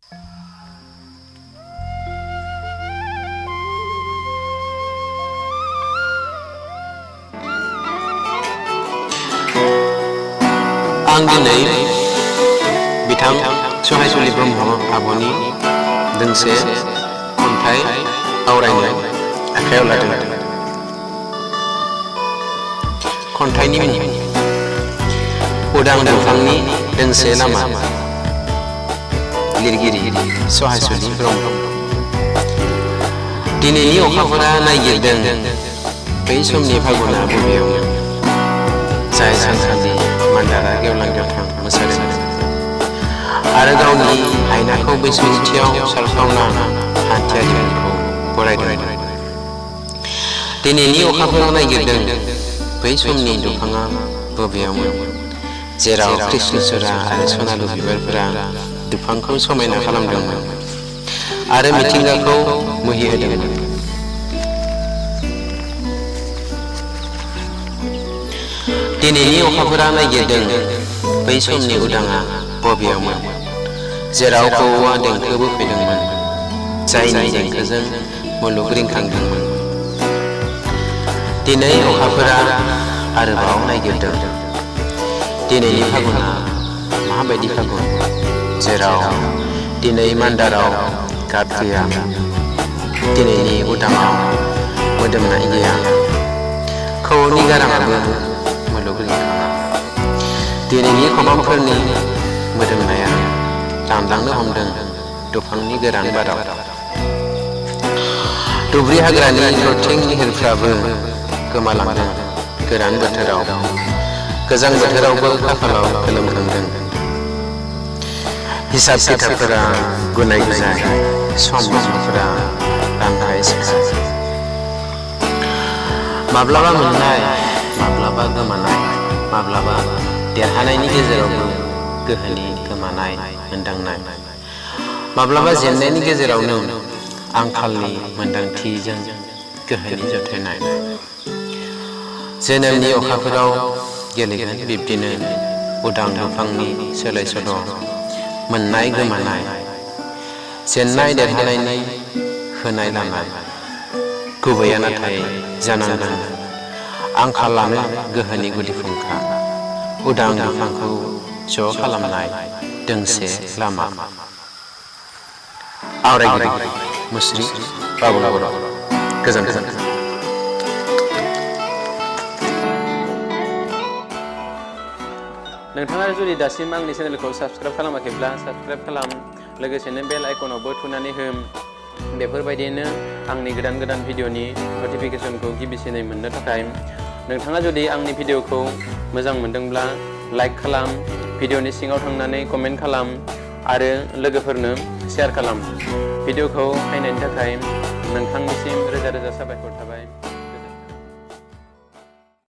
आं दिनै बिथां सहायसुलि ब्रह्म आब'नि दोंसे खन्थाइ आवरायनो आखायाव लादों। खन्थाइनि मुं उदां दंफांनि दोंसे लामा। लिरगिरि सहायसुलि ब्रह्म। दिनैनि अखाफोरा नायगिरदों बै समनि फागुना बबेयाव, जाय सानखालि मान्दारा गेवलां गेवथां मोसादों आरो गावनि आयनाखौ बैसोमुथियाव सारफावना हान्थियारिफोरखौ बरायदों। दिनैनि अखाफोरा नायगिरदों बै समनि दंफाङा बबेयावमोन, जेराव कृष्णचूड़ा आरो सनालु बिबारफोरा दुफांखौ समायना खालामदोंमोन आरो मिथिंगाखौ मुहिहोदोंमोन। दिनैनि अखाफोरा नायगिरदों बै समनि उदाङा बबेयावमोन, जेराव खौवौआ देंखो बोफैदोंमोन, जायनि देंखोजों मुलुग रिंखांदोंमोन। दिनै अखाफोरा आरोबाव नायगिरदों दिनैनि फागुना माबायदि फागुन, जेराव दिनै मान्दाराव गाब गैया, दिनैनि उदाङाव मोदोमनाय गैया, खौवौनि गाराङाबो मुलुग रिंखाङा। दिनैनि खबामफोरनि मोदोमनाया रानलांनो हमदों दुफांनि गोरान बाराव। दुब्रि हाग्रानि थरथिं निहिरफ्राबो गोमालांदों गोरान बोथोराव, गोजां बोथोरावबो खाफालाव गोलोमखांदों। हिसाब खिथाबफोरा गुनाय गुजाय, सम समफोरा रानखाय सिखाय। माब्लाबा मोननाय माब्लाबा गोमानाय, माब्लाबा देरहानायनि गेजेरावबो गोहोनि गोमानाय मोनदांनाय, माब्लाबा जेननायनि गेजेरावनो आंखालनि मोन्दांथिजों गोहोनि जथायनाय। जोनोमनि अखाफोराव गेलेगोन बिब्दिनो उदां दंफांनि सोलाय सोल', मोननाय गोमानाय, जेननाय देरहानायनि होनाय लानाय। गुबैया नाथाय जानांगोन आंखालानो गोहोनि गुदि फुंखा, उदां दंफांखौ ज' खालामनाय दोंसे लामा। आवरायगिरि मुस्रि बाबुल बर'। गोजोन्थों। नोंथाङा जुदि दासिम आंनि चेनेलखौ साबस्क्राइब खालामाखैब्ला साबस्क्राइब खालाम, लोगोसेनो बेल आइकनावबो थुनानै हो। बेफोरबायदिनो आंनि गोदान गोदान भिडिअनि नटिफिकेसनखौ गिबिसिनै मोननो थाखाय। नोंथाङा जुदि आंनि भिडिअखौ मोजां मोनदोंब्ला लाइक खालाम, भिडिअनि सिङाव थांनानै कमेन्ट खालाम आरो लोगोफोरनो शेयार खालाम। भिडिअखौ नायनायनि थाखाय नोंथांनिसिम रोजा रोजा साबायखर थाबाय।